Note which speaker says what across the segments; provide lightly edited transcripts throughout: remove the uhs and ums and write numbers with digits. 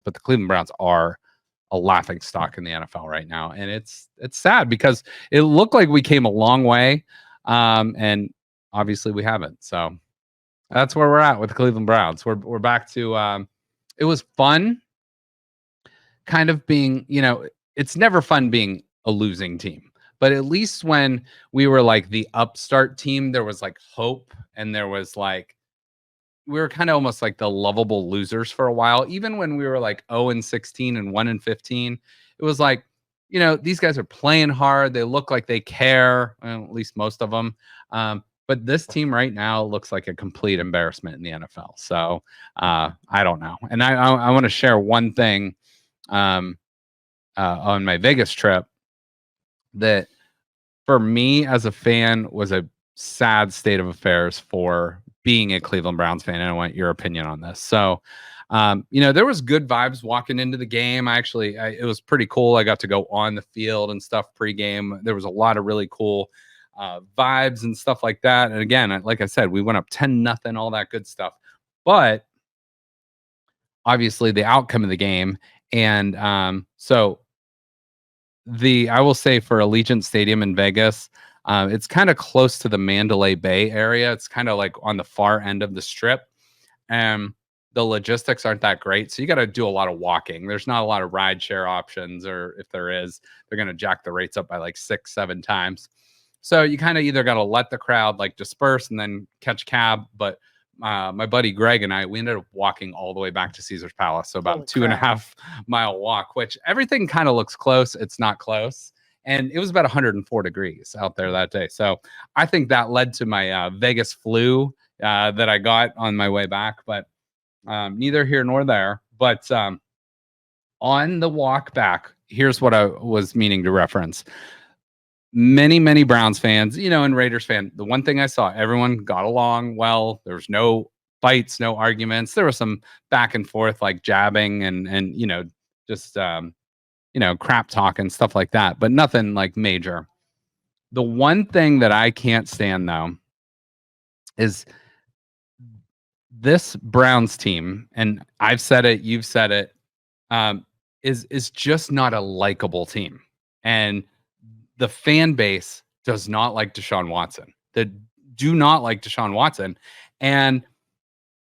Speaker 1: but the Cleveland Browns are a laughing stock in the NFL right now. And it's sad because it looked like we came a long way. And obviously we haven't. So that's where we're at with the Cleveland Browns. We're back to it was fun kind of being, it's never fun being a losing team. But at least when we were like the upstart team, there was like hope, and there was like we were kind of almost like the lovable losers for a while. Even when we were like 0-16 and 1-15, it was like, these guys are playing hard. They look like they care, well, at least most of them. But this team right now looks like a complete embarrassment in the NFL. So I don't know. And I want to share one thing on my Vegas trip that for me as a fan was a sad state of affairs for being a Cleveland Browns fan. And I want your opinion on this. So, there was good vibes walking into the game. It was pretty cool. I got to go on the field and stuff pregame. There was a lot of really cool vibes and stuff like that. And again, like I said, we went up 10-0, all that good stuff. But obviously the outcome of the game. And I will say for Allegiant Stadium in Vegas, it's kind of close to the Mandalay Bay area. It's kind of like on the far end of the strip. And the logistics aren't that great. So you got to do a lot of walking. There's not a lot of ride share options, or if there is, they're going to jack the rates up by like 6-7 times. So you kind of either got to let the crowd like disperse and then catch a cab. But my buddy Greg and we ended up walking all the way back to Caesar's Palace. So about 2.5 mile walk, which everything kind of looks close. It's not close. And it was about 104 degrees out there that day. So I think that led to my Vegas flu that I got on my way back. But neither here nor there. But on the walk back, here's what I was meaning to reference. Many Browns fans, and Raiders fan, the one thing I saw, everyone got along well. There was no fights, no arguments. There was some back and forth, like jabbing and just crap talk and stuff like that, but nothing like major. The one thing that I can't stand though is this Browns team, and I've said it, you've said it, is just not a likable team. And the fan base does not like Deshaun Watson. They do not like Deshaun Watson. And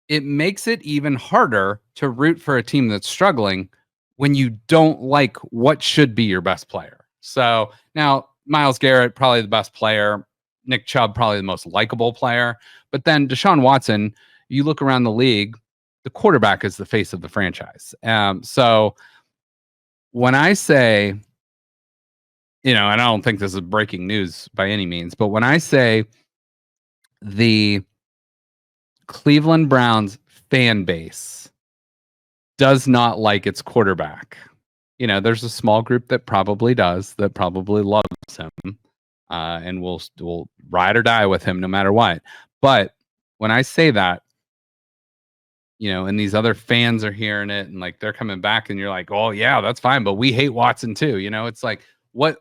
Speaker 1: it makes it even harder to root for a team that's struggling when you don't like what should be your best player. So now Myles Garrett, probably the best player. Nick Chubb, probably the most likable player. But then Deshaun Watson, you look around the league, the quarterback is the face of the franchise. So when I say, and I don't think this is breaking news by any means, but when I say the Cleveland Browns fan base does not like its quarterback, there's a small group that probably does, that probably loves him, and will ride or die with him no matter what. But when I say that, and these other fans are hearing it and like they're coming back and you're like, oh yeah, that's fine, but we hate Watson too. It's like, what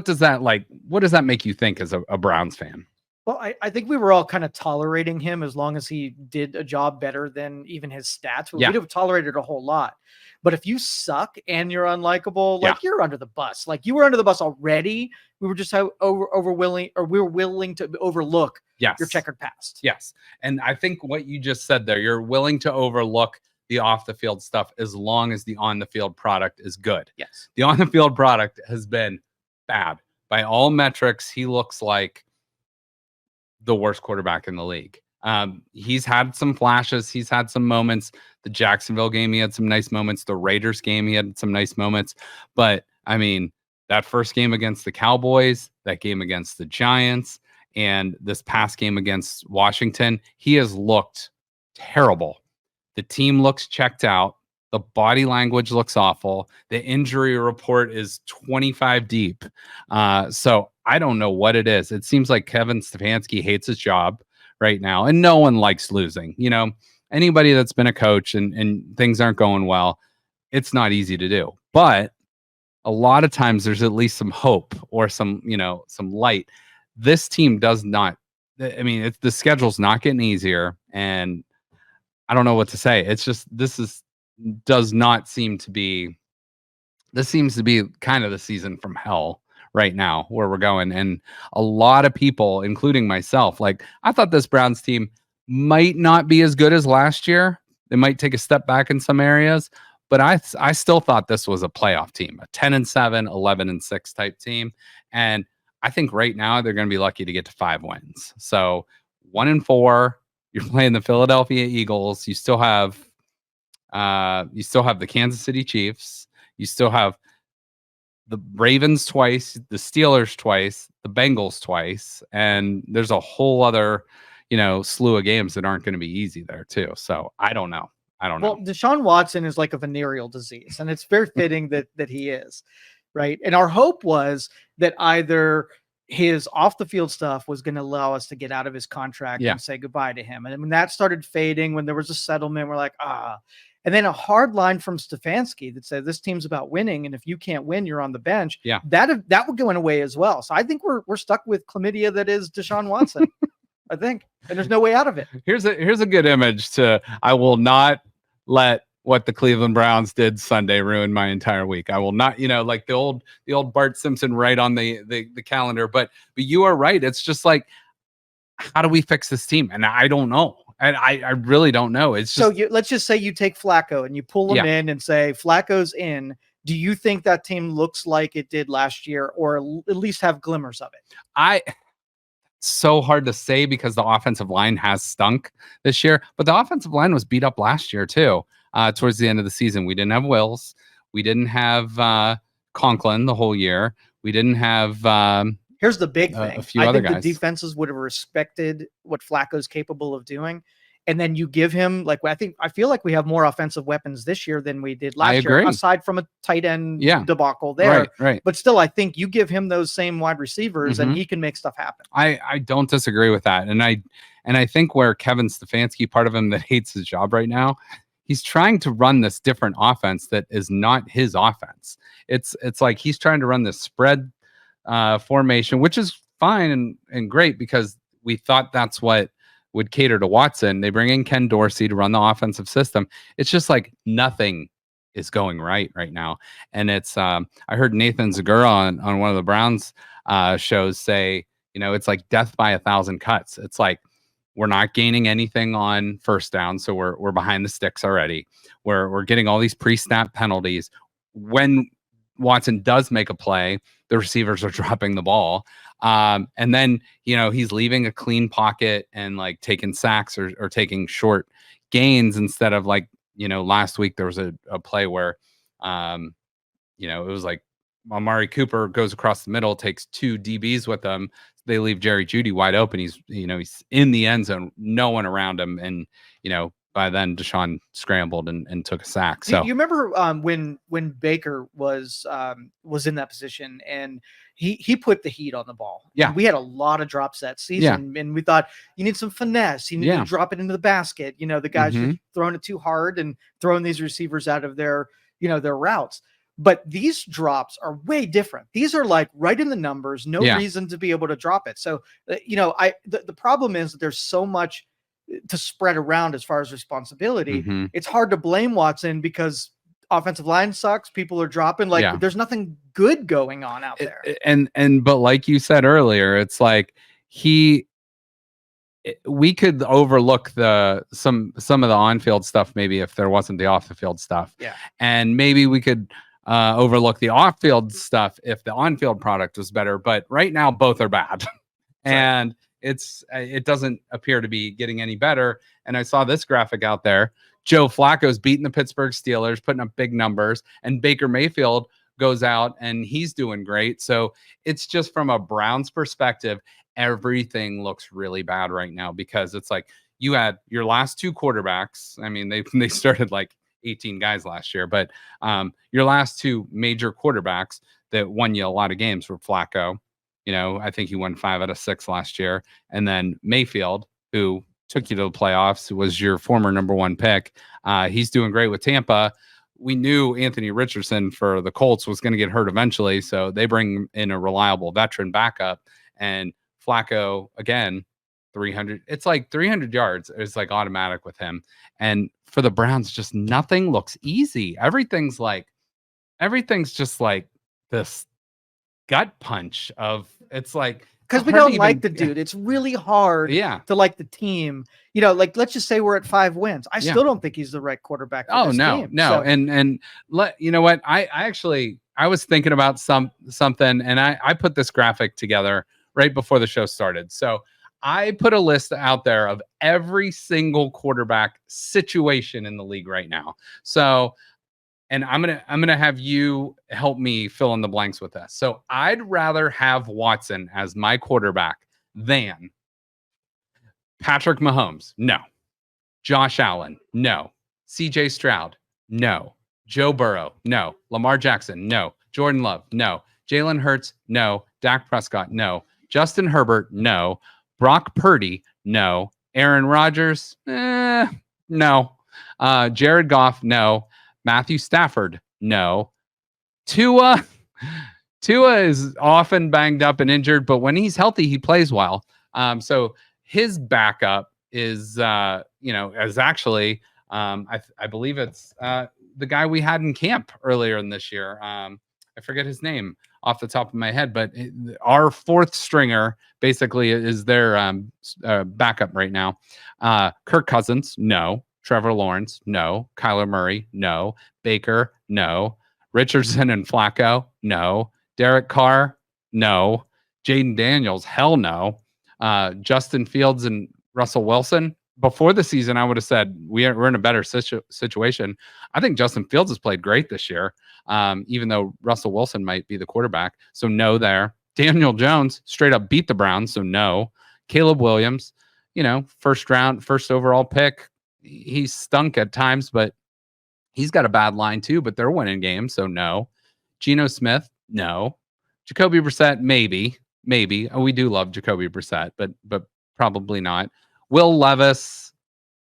Speaker 1: does that make you think as a Browns fan?
Speaker 2: Well, I think we were all kind of tolerating him as long as he did a job better than even his stats. We'd have tolerated a whole lot. But if you suck and you're unlikable, you're under the bus. Like you were under the bus already. We were just we were willing to overlook your checkered past.
Speaker 1: Yes. And I think what you just said there, you're willing to overlook the off the field stuff as long as the on the field product is good.
Speaker 2: Yes.
Speaker 1: The on the field product has been bad. By all metrics, he looks like the worst quarterback in the league. He's had some flashes. He's had some moments. The Jacksonville game, he had some nice moments. The Raiders game, he had some nice moments. But I mean, that first game against the Cowboys, that game against the Giants, and this past game against Washington, he has looked terrible. The team looks checked out. The body language looks awful. The injury report is 25 deep. So I don't know what it is. It seems like Kevin Stefanski hates his job right now, and no one likes losing. Anybody that's been a coach and things aren't going well, it's not easy to do. But a lot of times there's at least some hope or some light. This team does not. I mean, the schedule's not getting easier, and I don't know what to say. It's just this is does not seem to be. This seems to be kind of the season from hell right now where we're going. And a lot of people, including myself, like I thought this Browns team might not be as good as last year. They might take a step back in some areas, but I still thought this was a playoff team, a 10-7, 11-6 type team. And I think right now they're going to be lucky to get to 5 wins. So 1-4, you're playing the Philadelphia Eagles. You still have the Kansas City Chiefs. You still have the Ravens twice, the Steelers twice, the Bengals twice, and there's a whole other, slew of games that aren't going to be easy there too. So I don't know.
Speaker 2: Well, Deshaun Watson is like a venereal disease, and it's very fitting that he is, right? And our hope was that either his off the field stuff was going to allow us to get out of his contract and say goodbye to him. And when that started fading, when there was a settlement, we're like, And then a hard line from Stefanski that said this team's about winning, and if you can't win, you're on the bench.
Speaker 1: Yeah,
Speaker 2: that would go away as well. So I think we're stuck with chlamydia that is Deshaun Watson. I think, and there's no way out of it.
Speaker 1: Here's a good image to. I will not let what the Cleveland Browns did Sunday ruin my entire week. I will not, like the old Bart Simpson right on the calendar. But you are right. It's just like, how do we fix this team? And I don't know. And I really don't know. It's just,
Speaker 2: so let's just say you take Flacco and you pull him in and say Flacco's in. Do you think that team looks like it did last year, or at least have glimmers of it?
Speaker 1: So hard to say because the offensive line has stunk this year, but the offensive line was beat up last year too. Towards the end of the season, we didn't have Wills, we didn't have Conklin the whole year. We didn't have.
Speaker 2: Here's the big thing.
Speaker 1: A few other guys.
Speaker 2: The defenses would have respected what Flacco's capable of doing. And then you give him, I feel like we have more offensive weapons this year than we did last year, aside from a tight end debacle there.
Speaker 1: Right.
Speaker 2: But still, I think you give him those same wide receivers and he can make stuff happen.
Speaker 1: I don't disagree with that. And I think where Kevin Stefanski, part of him that hates his job right now, he's trying to run this different offense that is not his offense. It's like he's trying to run this spread formation, which is fine and great because we thought that's what would cater to Watson. They bring in Ken Dorsey to run the offensive system. It's just like nothing is going right now. And it's I heard Nathan Zagura on one of the Browns shows say, it's like death by 1,000 cuts. It's like we're not gaining anything on first down, so we're behind the sticks already. We're getting all these pre-snap penalties. When Watson does make a play, the receivers are dropping the ball. And then, he's leaving a clean pocket and like taking sacks or taking short gains instead of like, last week there was a play where, it was like Amari Cooper goes across the middle, takes 2 DBs with him. They leave Jerry Jeudy wide open. He's in the end zone, no one around him. And, by then Deshaun scrambled and took a sack. So
Speaker 2: you remember when Baker was in that position and he put the heat on the ball.
Speaker 1: Yeah,
Speaker 2: we had a lot of drops that season, and we thought you need some finesse. You need to drop it into the basket. The guys just throwing it too hard and throwing these receivers out of their routes. But these drops are way different. These are like right in the numbers. No reason to be able to drop it. So the problem is that there's so much to spread around as far as responsibility. It's hard to blame Watson because offensive line sucks. People are dropping. There's nothing good going on out there.
Speaker 1: But like you said earlier, it's like we could overlook some of the on-field stuff maybe if there wasn't the off-the-field stuff.
Speaker 2: Yeah.
Speaker 1: And maybe we could overlook the off-field stuff if the on-field product was better. But right now, both are bad. And it doesn't appear to be getting any better. And I saw this graphic out there. Joe Flacco's beating the Pittsburgh Steelers, putting up big numbers, and Baker Mayfield goes out and he's doing great. So it's just from a Browns perspective, everything looks really bad right now because it's like you had your last 2 quarterbacks. I mean, they started like 18 guys last year, but your last 2 major quarterbacks that won you a lot of games were Flacco. I think he won 5 out of 6 last year. And then Mayfield, who took you to the playoffs, was your former number 1 pick. He's doing great with Tampa. We knew Anthony Richardson for the Colts was going to get hurt eventually. So they bring in a reliable veteran backup. And Flacco, again, 300. It's like 300 yards is like automatic with him. And for the Browns, just nothing looks easy. Everything's just like this gut punch of it's like
Speaker 2: because we don't like the dude. It's really hard to like the team. Like let's just say we're at 5 wins. I still don't think he's the right quarterback for this team.
Speaker 1: No. So. And you know what? I was thinking about something, and I put this graphic together right before the show started. So I put a list out there of every single quarterback situation in the league right now. So, and I'm gonna have you help me fill in the blanks with this. So I'd rather have Watson as my quarterback than Patrick Mahomes. No. Josh Allen. No. CJ Stroud. No. Joe Burrow. No. Lamar Jackson. No. Jordan Love. No. Jalen Hurts. No. Dak Prescott. No. Justin Herbert. No. Brock Purdy. No. Aaron Rodgers. No. Jared Goff. No. Matthew Stafford. No. Tua is often banged up and injured, but when he's healthy, he plays well. So his backup is actually I believe it's the guy we had in camp earlier in this year. I forget his name off the top of my head, but our 4th stringer basically is their backup right now. Kirk Cousins, no. Trevor Lawrence, no. Kyler Murray, no. Baker, no. Richardson and Flacco, no. Derek Carr, no. Jaden Daniels, hell no. Justin Fields and Russell Wilson. Before the season, I would have said we're in a better situation. I think Justin Fields has played great this year, even though Russell Wilson might be the quarterback. So no there. Daniel Jones straight up beat the Browns, so no. Caleb Williams, first overall pick. He stunk at times, but he's got a bad line too, but they're winning games, so no. Geno Smith, no. Jacoby Brissett, maybe. We do love Jacoby Brissett, but probably not. Will Levis,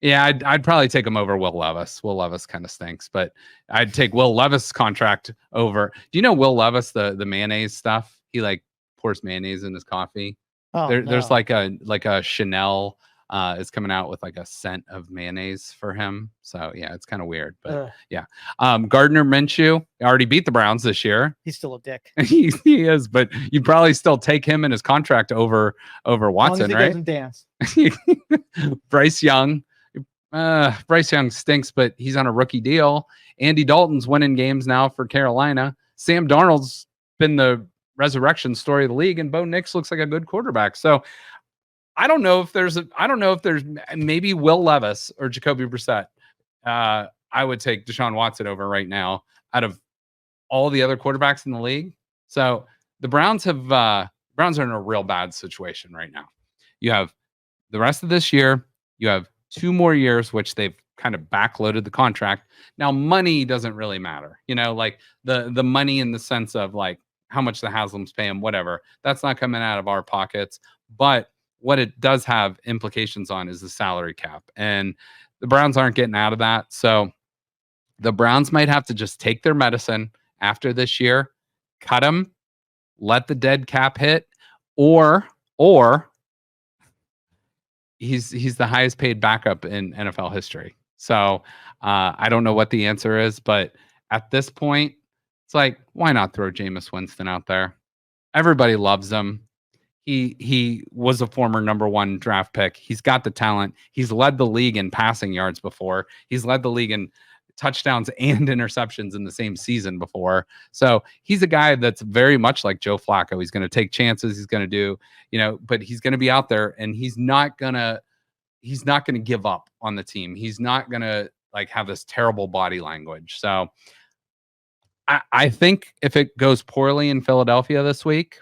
Speaker 1: yeah, I'd probably take him over Will Levis. Will Levis kind of stinks, but I'd take Will Levis' contract over. Do you know Will Levis, the mayonnaise stuff? He like pours mayonnaise in his coffee. There's like a Chanel is coming out with like a scent of mayonnaise for him. So yeah, it's kind of weird, but yeah. Gardner Minshew already beat the Browns this year.
Speaker 2: He's still a dick.
Speaker 1: he is, but you'd probably still take him and his contract over Watson, right?
Speaker 2: Doesn't dance.
Speaker 1: Bryce Young stinks, but he's on a rookie deal. Andy Dalton's winning games now for Carolina. Sam Darnold's been the resurrection story of the league, and Bo Nix looks like a good quarterback. So I don't know if there's maybe Will Levis or Jacoby Brissett. I would take Deshaun Watson over right now out of all the other quarterbacks in the league. So the Browns are in a real bad situation right now. You have the rest of this year. You have 2 more years, which they've kind of backloaded the contract. Now, money doesn't really matter. Like the money in the sense of like how much the Haslams pay him, whatever. That's not coming out of our pockets. But what it does have implications on is the salary cap. And the Browns aren't getting out of that. So the Browns might have to just take their medicine after this year, cut him, let the dead cap hit, or he's the highest paid backup in NFL history. So I don't know what the answer is, but at this point, it's like, why not throw Jameis Winston out there? Everybody loves him. He was a former number 1 draft pick. He's got the talent. He's led the league in passing yards before. He's led the league in touchdowns and interceptions in the same season before. So he's a guy that's very much like Joe Flacco. He's going to take chances. He's going to do, but he's going to be out there, and he's not going to give up on the team. He's not going to like have this terrible body language. So I think if it goes poorly in Philadelphia this week,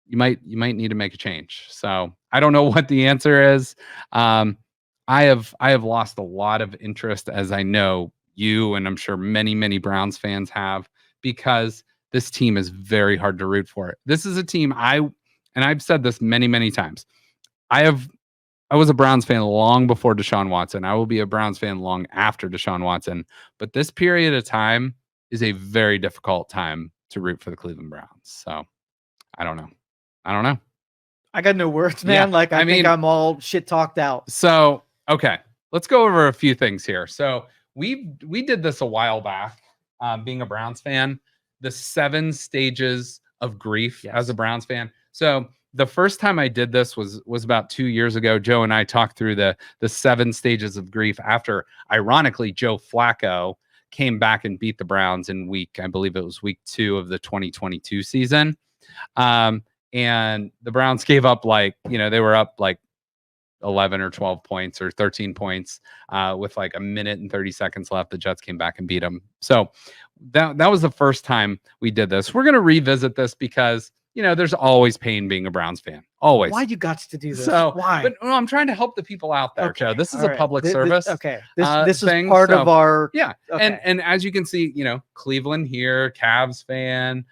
Speaker 1: you might need to make a change. So I don't know what the answer is. I have lost a lot of interest, as I know you and I'm sure many Browns fans have, because this team is very hard to root for. This is a team and I've said this many times. I was a Browns fan long before Deshaun Watson. I will be a Browns fan long after Deshaun Watson. But this period of time is a very difficult time to root for the Cleveland Browns. So I don't know.
Speaker 2: I got no words, man. Like I think I'm all shit talked out.
Speaker 1: So, okay, let's go over a few things here. So we did this a while back. Being a Browns fan, the 7 stages of grief as a Browns fan. So the first time I did this was about 2 years ago. Joe and I talked through the 7 stages of grief after, ironically, Joe Flacco came back and beat the Browns in I believe it was week 2 of the 2022 season. And the Browns gave up they were up like 11 or 12 points or 13 points with like a minute and 30 seconds left. The Jets came back and beat them. So that was the first time we did this. We're going to revisit this because, there's always pain being a Browns fan. Always.
Speaker 2: Why you got to do this?
Speaker 1: So,
Speaker 2: why?
Speaker 1: But I'm trying to help the people out there, Joe. This is a public service.
Speaker 2: This is part of our...
Speaker 1: Yeah. Okay. And as you can see, Cleveland here, Cavs fan.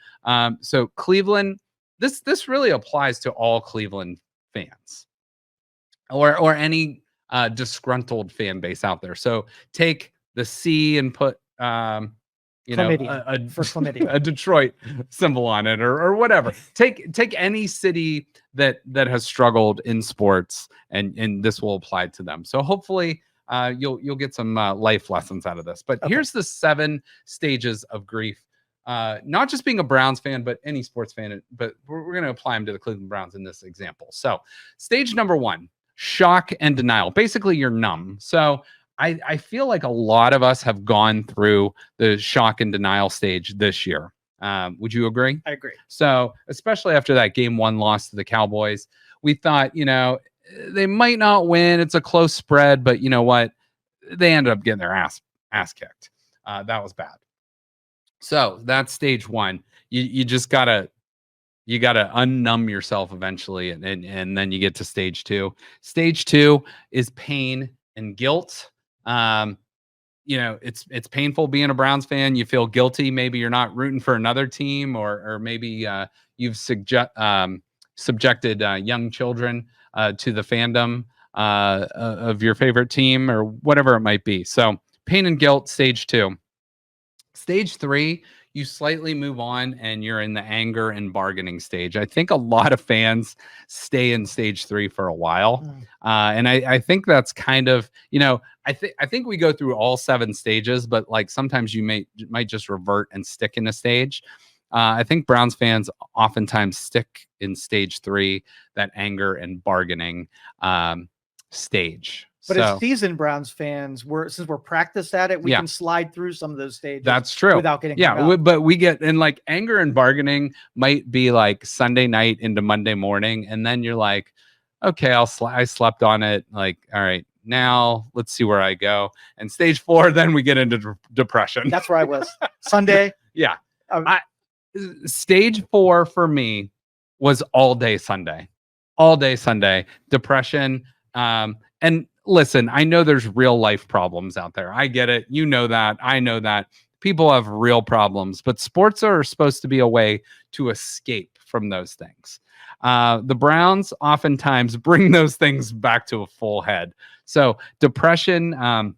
Speaker 1: So Cleveland, this really applies to all Cleveland fans. Or any disgruntled fan base out there. So take the C and put a Detroit symbol on it or whatever. Take any city that has struggled in sports and this will apply to them. So hopefully you'll get some life lessons out of this. But here's the 7 stages of grief. Not just being a Browns fan, but any sports fan. But we're going to apply them to the Cleveland Browns in this example. So stage number 1. Shock and denial. Basically, you're numb. So I feel like a lot of us have gone through the shock and denial stage this year. Would you agree?
Speaker 2: I agree.
Speaker 1: So especially after that game 1 loss to the Cowboys, we thought, they might not win. It's a close spread, but you know what? They ended up getting their ass kicked. That was bad. So that's stage 1. You just gotta unnumb yourself eventually, and then you get to stage 2. Stage 2 is pain and guilt. It's painful being a Browns fan. You feel guilty. Maybe you're not rooting for another team, or maybe you've subjected young children to the fandom of your favorite team, or whatever it might be. So pain and guilt, stage 2. Stage 3, you slightly move on and you're in the anger and bargaining stage. I think a lot of fans stay in stage 3 for a while. And I think that's kind of, I think we go through all 7 stages, but like sometimes you might just revert and stick in a stage. I think Browns fans oftentimes stick in stage 3, that anger and bargaining stage.
Speaker 2: But as seasoned Browns fans, since we're practiced at it, we can slide through some of those stages.
Speaker 1: That's true.
Speaker 2: Without getting
Speaker 1: but we get, and like anger and bargaining might be like Sunday night into Monday morning, and then you're like, okay, I slept on it. Like, all right, now let's see where I go. And stage 4, then we get into depression.
Speaker 2: That's where I was. Sunday.
Speaker 1: Yeah. Stage 4 for me was all day Sunday, depression. And listen, I know there's real life problems out there. I get it. You know that. I know that. People have real problems, but sports are supposed to be a way to escape from those things. The Browns oftentimes bring those things back to a full head. So depression,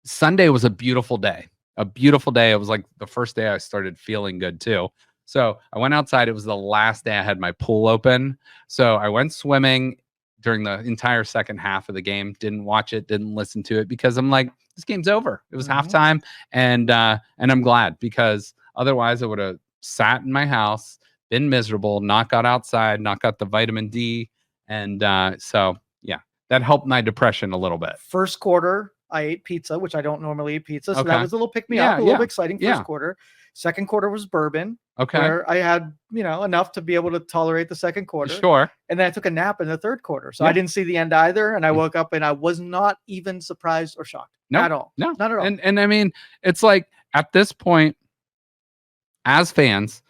Speaker 1: Sunday was a beautiful day. It was like the first day I started feeling good too. So I went outside. It was the last day I had my pool open. So I went swimming during the entire second half of the game. Didn't watch it, didn't listen to it, because I'm like, this game's over. It was halftime, and I'm glad, because otherwise I would have sat in my house, been miserable, not got outside, not got the vitamin D, and so yeah, that helped my depression a little bit.
Speaker 2: First quarter, I ate pizza, which I don't normally eat pizza, so that was a little pick me up, a little bit exciting. First quarter. Second quarter was bourbon.
Speaker 1: Okay.
Speaker 2: Where I had, enough to be able to tolerate the second quarter.
Speaker 1: Sure.
Speaker 2: And then I took a nap in the third quarter. So I didn't see the end either. And I woke up and I was not even surprised or shocked at all.
Speaker 1: No,
Speaker 2: not at all.
Speaker 1: And I mean, it's like at this point, as fans,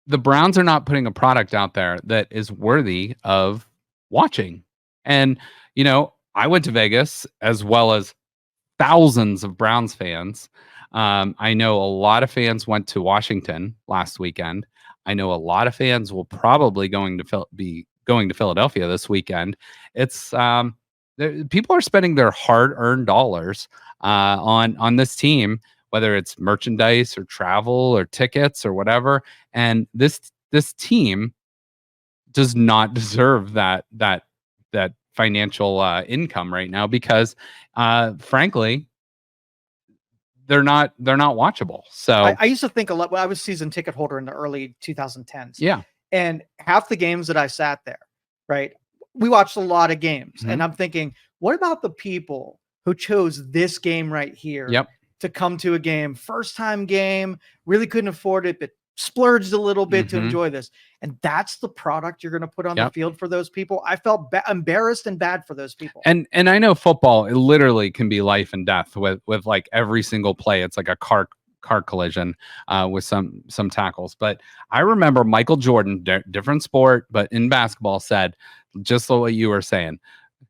Speaker 1: the Browns are not putting a product out there that is worthy of watching. And, I went to Vegas as well as thousands of Browns fans. I know a lot of fans went to Washington last weekend. I know a lot of fans will probably be going to Philadelphia this weekend. It's people are spending their hard-earned dollars on this team, whether it's merchandise or travel or tickets or whatever. And this team does not deserve that financial income right now because frankly they're not watchable. So
Speaker 2: I used to think a lot. Well, I was season ticket holder in the early 2010s.
Speaker 1: Yeah.
Speaker 2: And half the games that I sat there, right, we watched a lot of games. And I'm thinking, what about the people who chose this game right here to come to a game, first time game, really couldn't afford it, but splurged a little bit to enjoy this. And that's the product you're going to put on the field for those people. I felt embarrassed and bad for those people.
Speaker 1: And I know football, it literally can be life and death with like every single play. It's like a car collision with some tackles. But I remember Michael Jordan, different sport, but in basketball, said just what you were saying.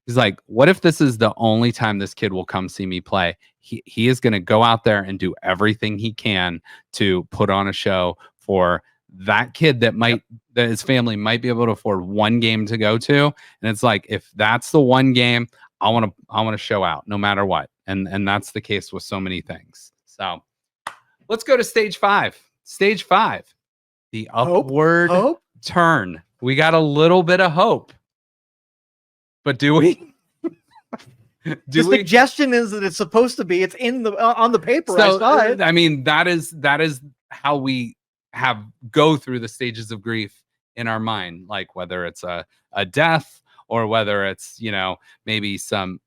Speaker 1: He's like, what if this is the only time this kid will come see me play? He is going to go out there and do everything he can to put on a show for that kid that that his family might be able to afford one game to go to. And it's like, if that's the one game, I want to show out no matter what. And that's the case with so many things. So let's go to stage 5. Stage 5, the upward turn. We got a little bit of hope. But do we?
Speaker 2: The suggestion is that it's supposed to be. It's in the on the paper. So, I saw it.
Speaker 1: I mean, that is how we go through the stages of grief in our mind, like whether it's a death or whether it's, maybe some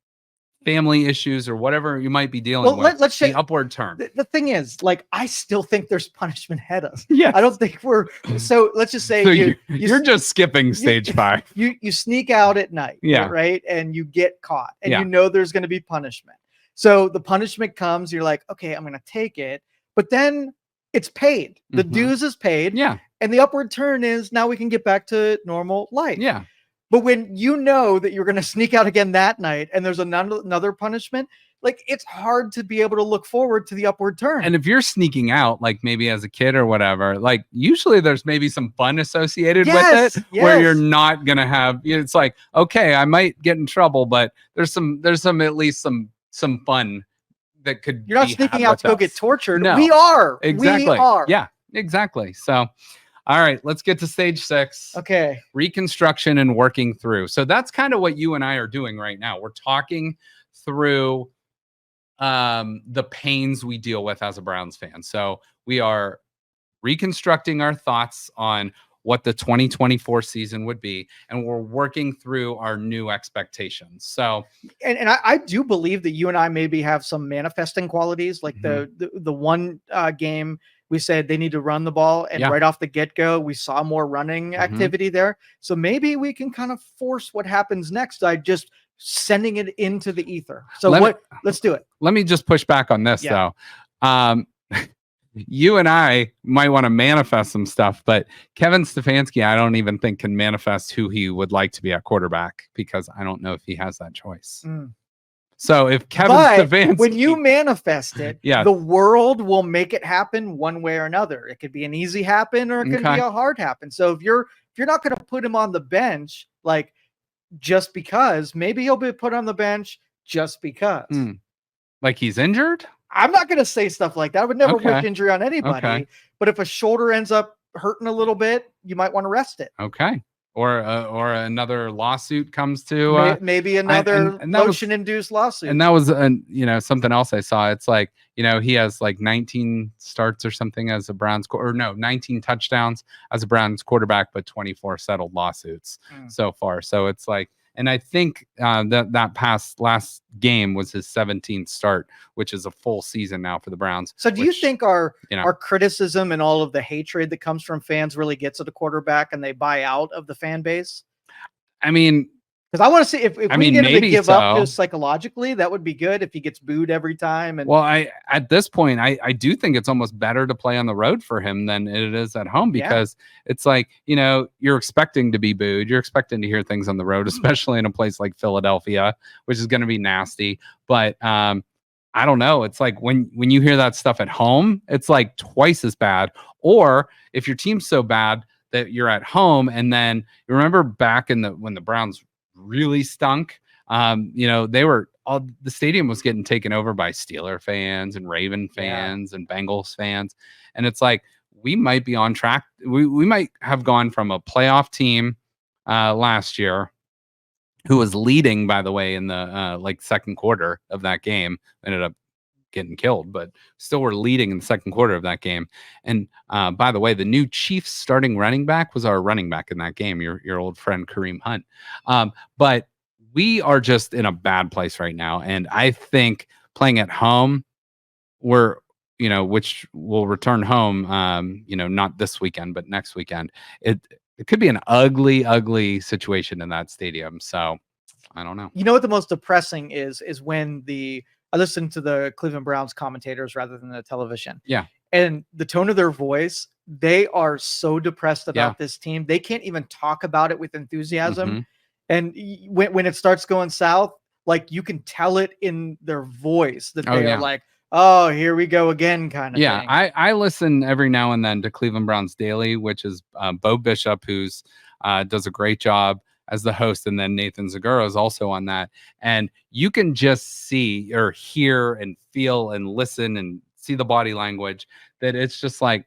Speaker 1: family issues or whatever you might be dealing with. Let's the upward turn.
Speaker 2: The thing is, like, I still think there's punishment ahead of us.
Speaker 1: Yeah,
Speaker 2: I don't think we're. So let's just say
Speaker 1: so you're just skipping stage 5.
Speaker 2: You sneak out at night, right, and you get caught, and you know there's going to be punishment. So the punishment comes. You're like, okay, I'm going to take it, but then it's paid. The dues is paid.
Speaker 1: Yeah,
Speaker 2: and the upward turn is now we can get back to normal life.
Speaker 1: Yeah.
Speaker 2: But when you know that you're going to sneak out again that night and there's another punishment, like, it's hard to be able to look forward to the upward turn.
Speaker 1: And if you're sneaking out, like maybe as a kid or whatever, like usually there's maybe some fun associated with it where you're not going to have, it's like, okay, I might get in trouble, but there's at least some fun that could
Speaker 2: You're not sneaking out to go get tortured.
Speaker 1: No.
Speaker 2: We are.
Speaker 1: Exactly.
Speaker 2: We are.
Speaker 1: Yeah, exactly. So all right, let's get to stage 6.
Speaker 2: Okay.
Speaker 1: Reconstruction and working through. So that's kind of what you and I are doing right now. We're talking through the pains we deal with as a Browns fan. So we are reconstructing our thoughts on what the 2024 season would be, and we're working through our new expectations. So,
Speaker 2: and I do believe that you and I maybe have some manifesting qualities, like the one game we said they need to run the ball, and right off the get-go, we saw more running activity there. So maybe we can kind of force what happens next by just sending it into the ether. So let's do it.
Speaker 1: Let me just push back on this though. You and I might want to manifest some stuff, but Kevin Stefanski, I don't even think can manifest who he would like to be at quarterback, because I don't know if he has that choice. So if Kevin Stefanski,
Speaker 2: when you manifest it, the world will make it happen one way or another. It could be an easy happen or it could be a hard happen. So if you're not going to put him on the bench, like, just because, maybe he'll be put on the bench just because.
Speaker 1: Like he's injured?
Speaker 2: I'm not going to say stuff like that. I would never wish injury on anybody. But if a shoulder ends up hurting a little bit, you might want to rest it.
Speaker 1: Okay. Or another lawsuit comes to
Speaker 2: maybe another motion-induced lawsuit.
Speaker 1: And that was something else I saw. It's like, he has like 19 starts or something as a Browns 19 touchdowns as a Browns quarterback, but 24 settled lawsuits so far. So it's like, and I think that past last game was his 17th start, which is a full season now for the Browns.
Speaker 2: So do you think our criticism and all of the hatred that comes from fans really gets at the quarterback and they buy out of the fan base?
Speaker 1: I mean,
Speaker 2: because I want to see if we get him to give up just psychologically, that would be good if he gets booed every time. And
Speaker 1: at this point, I do think it's almost better to play on the road for him than it is at home, because it's like, you're expecting to be booed. You're expecting to hear things on the road, especially in a place like Philadelphia, which is going to be nasty. But I don't know. It's like when you hear that stuff at home, it's like twice as bad. Or if your team's so bad that you're at home, and then you remember back when the Browns really stunk, the stadium was getting taken over by Steeler fans and Raven fans and Bengals fans, and it's like we might be on track. We might have gone from a playoff team last year, who was leading, by the way, in the second quarter of that game, ended up getting killed, but still were leading in the second quarter of that game. And by the way, the new Chiefs starting running back was our running back in that game, your old friend Kareem Hunt. But we are just in a bad place right now. And I think playing at home, which will return home, not this weekend, but next weekend, it could be an ugly situation in that stadium. So I don't know.
Speaker 2: You know what the most depressing is when I listen to the Cleveland Browns commentators rather than the television.
Speaker 1: Yeah.
Speaker 2: And the tone of their voice, they are so depressed about this team. They can't even talk about it with enthusiasm.
Speaker 1: Mm-hmm.
Speaker 2: And when it starts going south, like you can tell it in their voice that they are like, oh, here we go again kind of thing.
Speaker 1: Yeah, I listen every now and then to Cleveland Browns Daily, which is Bo Bishop, who's does a great job as the host, and then Nathan Zagura is also on that. And you can just see or hear and feel and listen and see the body language that it's just like,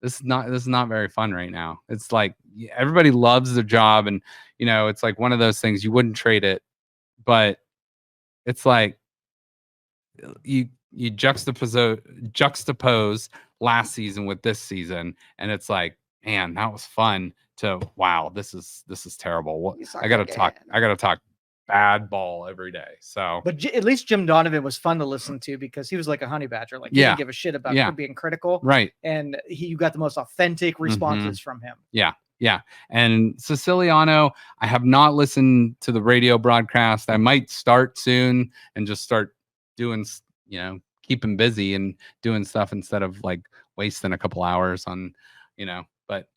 Speaker 1: this is not very fun right now. It's like everybody loves their job, and it's like one of those things you wouldn't trade it, but it's like you juxtapose last season with this season, and it's like, man, that was fun, to wow, this is terrible. I gotta talk bad ball every day. So,
Speaker 2: but at least Jim Donovan was fun to listen to because he was like a honey badger. Like he didn't give a shit about being critical,
Speaker 1: right?
Speaker 2: And you got the most authentic responses from him.
Speaker 1: Yeah. And Siciliano, I have not listened to the radio broadcast. I might start soon and just start doing, keep him busy and doing stuff instead of like wasting a couple hours on, but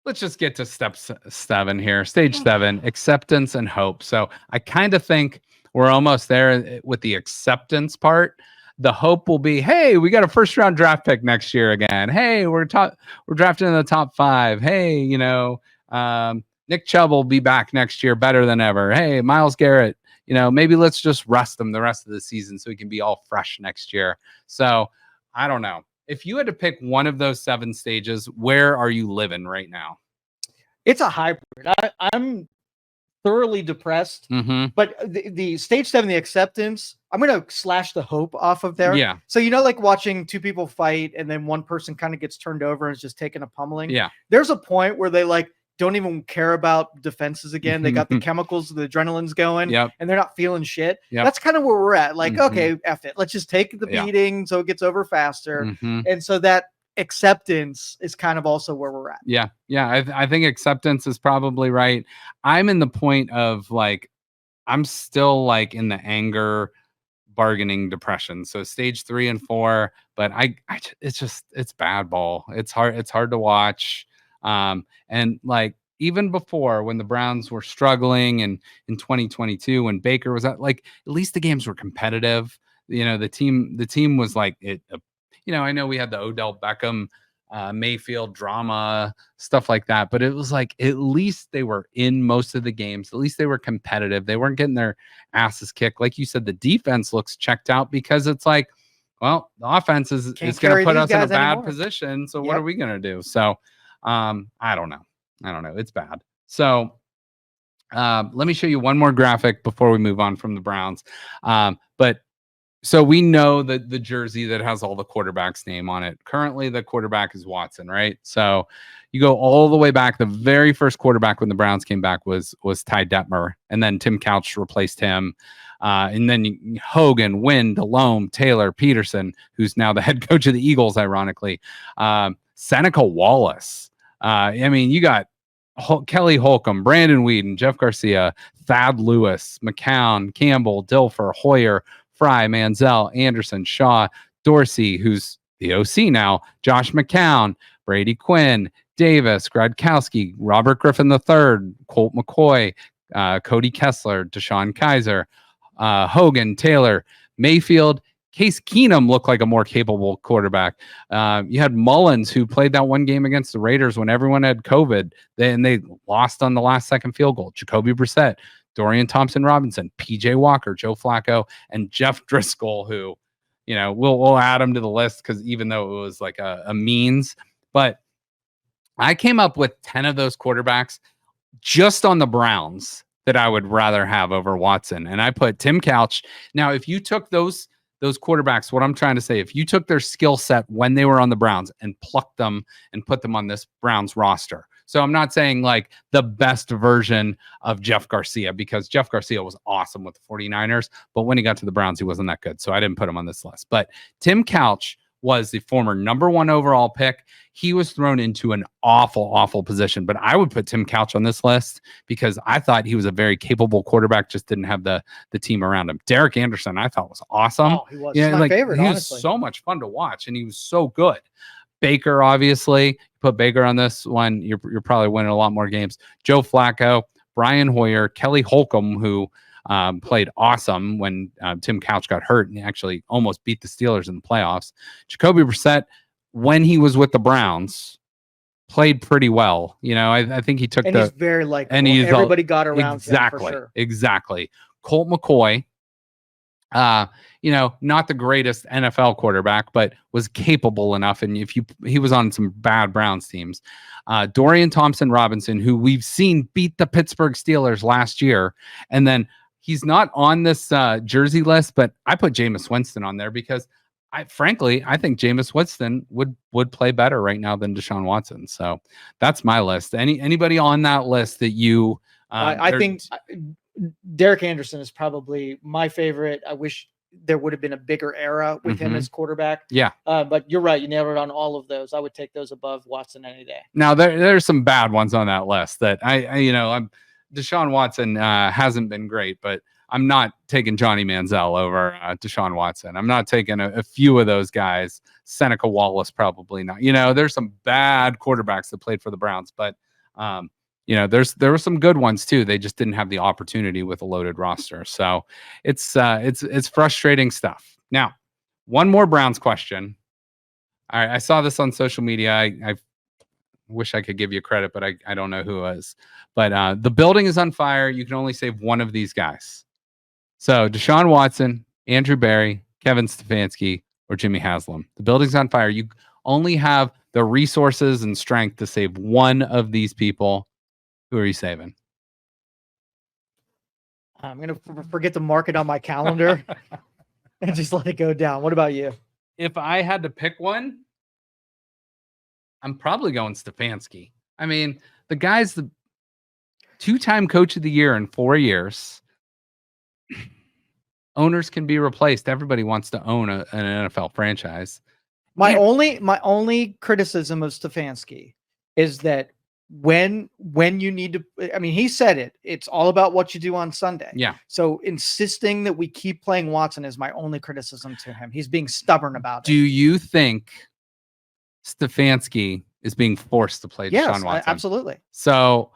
Speaker 1: let's just get to step 7 here. Stage 7, acceptance and hope. So I kind of think we're almost there with the acceptance part. The hope will be, hey, we got a first round draft pick next year again. Hey, we're drafting in the top 5. Hey, Nick Chubb will be back next year better than ever. Hey, Myles Garrett, maybe let's just rest him the rest of the season so he can be all fresh next year. So I don't know. If you had to pick one of those 7 stages, where are you living right now?
Speaker 2: It's a hybrid. I'm thoroughly depressed, but the stage 7, the acceptance, I'm going to slash the hope off of there.
Speaker 1: Yeah.
Speaker 2: So, like watching 2 people fight and then one person kind of gets turned over and is just taking a pummeling.
Speaker 1: Yeah.
Speaker 2: There's a point where they don't even care about defenses again. They got the chemicals, the adrenaline's going, and they're not feeling shit. That's kind of where we're at. Like, okay, F it. Let's just take the beating so it gets over faster. And so that acceptance is kind of also where we're at.
Speaker 1: Yeah. I think acceptance is probably right. I'm in the point of I'm still in the anger bargaining depression. So stage 3 and 4, but it's bad ball. It's hard to watch. And even before, when the Browns were struggling and in 2022, when Baker was at least the games were competitive. The team was I know we had the Odell Beckham, Mayfield drama, stuff like that, but it was at least they were in most of the games. At least they were competitive. They weren't getting their asses kicked. Like you said, the defense looks checked out because it's well, the offense is going to put us in a bad position. So what are we going to do? So I don't know. It's bad. So let me show you one more graphic before we move on from the Browns. So we know that the jersey that has all the quarterbacks' name on it. Currently, the quarterback is Watson, right? So you go all the way back. The very first quarterback when the Browns came back was Ty Detmer, and then Tim Couch replaced him. And then Hogan, Wynn, Delhomme, Taylor, Peterson, who's now the head coach of the Eagles, ironically. Seneca Wallace. You got Kelly Holcomb, Brandon Whedon, Jeff Garcia, Thad Lewis, McCown, Campbell, Dilfer, Hoyer, Fry, Manziel, Anderson, Shaw, Dorsey, who's the OC now, Josh McCown, Brady Quinn, Davis, Gradkowski, Robert Griffin III, Colt McCoy, Cody Kessler, Deshaun Kaiser, Hogan, Taylor, Mayfield. Case Keenum looked like a more capable quarterback. You had Mullins, who played that one game against the Raiders when everyone had COVID, and they lost on the last second field goal. Jacoby Brissett, Dorian Thompson-Robinson, PJ Walker, Joe Flacco, and Jeff Driscoll, who, we'll add him to the list because even though it was a means, but I came up with 10 of those quarterbacks. just on the Browns that I would rather have over Watson. And I put Tim Couch. Now, if you took those quarterbacks, what I'm trying to say, if you took their skill set when they were on the Browns and plucked them and put them on this Browns roster. So I'm not saying like the best version of Jeff Garcia, because Jeff Garcia was awesome with the 49ers, but when he got to the Browns, he wasn't that good. So I didn't put him on this list. But Tim Couch was the former #1 overall pick. He was thrown into an awful position, but I would put Tim Couch on this list because I thought he was a very capable quarterback, just didn't have the team around him. Derek Anderson, I thought was awesome.
Speaker 2: Oh, he was my favorite,
Speaker 1: he
Speaker 2: honestly.
Speaker 1: was so much fun to watch, and he was so good. Baker, obviously, put Baker on this one. You're probably winning a lot more games. Joe Flacco, Brian Hoyer, Kelly Holcomb, who played awesome when Tim Couch got hurt and actually almost beat the Steelers in the playoffs. Jacoby Brissett, when he was with the Browns, played pretty well. You know, I think he took
Speaker 2: he's very likable. And everybody got around
Speaker 1: exactly,
Speaker 2: him for sure.
Speaker 1: Exactly. Colt McCoy, you know, not the greatest NFL quarterback, but was capable enough. And he was on some bad Browns teams. Dorian Thompson-Robinson, who we've seen beat the Pittsburgh Steelers last year, and then he's not on this jersey list, but I put Jameis Winston on there because I think Jameis Winston would play better right now than Deshaun Watson. So that's my list. Anybody on that list that you?
Speaker 2: I think Derek Anderson is probably my favorite. I wish there would have been a bigger era with him as quarterback.
Speaker 1: Yeah.
Speaker 2: But you're right. You nailed it on all of those. I would take those above Watson any day.
Speaker 1: Now there's some bad ones on that list that Deshaun Watson hasn't been great, but I'm not taking Johnny Manziel over Deshaun Watson. I'm not taking a few of those guys. Seneca Wallace, probably not. You know, there's some bad quarterbacks that played for the Browns, but you know, there were some good ones too. They just didn't have the opportunity with a loaded roster. So it's frustrating stuff. Now, one more Browns question. All right, I saw this on social media. I wish I could give you credit, but I don't know who it was. But the building is on fire. You can only save one of these guys. So Deshaun Watson, Andrew Berry, Kevin Stefanski, or Jimmy Haslam. The building's on fire. You only have the resources and strength to save one of these people. Who are you saving?
Speaker 2: I'm going to forget to mark it on my calendar and just let it go down. What about you?
Speaker 1: If I had to pick one, I'm probably going Stefanski. I mean, the guy's the 2-time coach of the year in 4 years. Owners can be replaced. Everybody wants to own an NFL franchise.
Speaker 2: My only criticism of Stefanski is that when you need to, I mean, he said it's all about what you do on Sunday.
Speaker 1: Yeah.
Speaker 2: So insisting that we keep playing Watson is my only criticism to him. He's being stubborn about it.
Speaker 1: Do you think Stefanski is being forced to play Deshaun Watson?
Speaker 2: Absolutely.
Speaker 1: So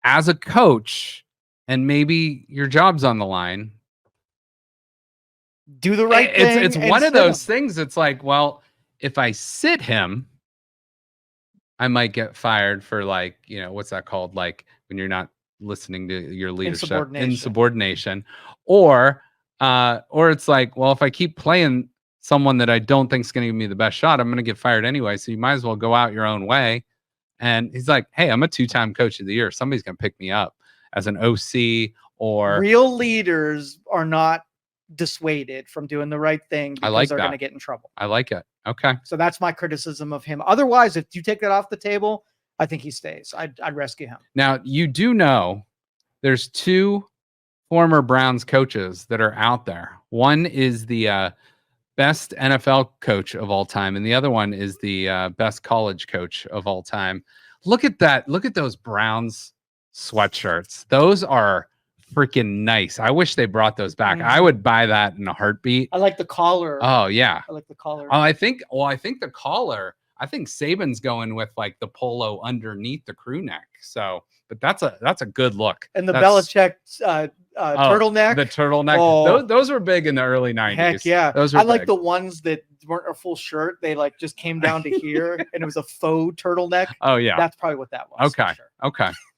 Speaker 1: as a coach, and maybe your job's on the line,
Speaker 2: do the right thing.
Speaker 1: It's one of those things. It's like, well, if I sit him, I might get fired for, like, you know, what's that called? Like when you're not listening to your leadership, insubordination. Or it's like, well, if I keep playing someone that I don't think is going to give me the best shot, I'm going to get fired anyway. So you might as well go out your own way. And he's like, hey, I'm a 2-time coach of the year. Somebody's going to pick me up as an OC. Or
Speaker 2: real leaders are not dissuaded from doing the right thing because they're going to get in trouble.
Speaker 1: I like it. Okay.
Speaker 2: So that's my criticism of him. Otherwise, if you take that off the table, I think he stays. I'd rescue him.
Speaker 1: Now, you do know there's 2 former Browns coaches that are out there. One is the best NFL coach of all time, and the other one is the best college coach of all time. Look at that. Look at those Browns sweatshirts. Those are freaking nice. I wish they brought those back. I would buy that in a heartbeat.
Speaker 2: I like the collar.
Speaker 1: Oh yeah.
Speaker 2: I like the collar.
Speaker 1: I think the collar, I think Saban's going with like the polo underneath the crew neck. So, but that's a good look.
Speaker 2: And the Belichick turtleneck.
Speaker 1: The turtleneck. Oh. Those were big in the early 90s.
Speaker 2: Heck yeah.
Speaker 1: Those were
Speaker 2: like the ones that weren't a full shirt. They like just came down to here and it was a faux turtleneck.
Speaker 1: Oh yeah.
Speaker 2: That's probably what that was.
Speaker 1: Okay. Sure. Okay.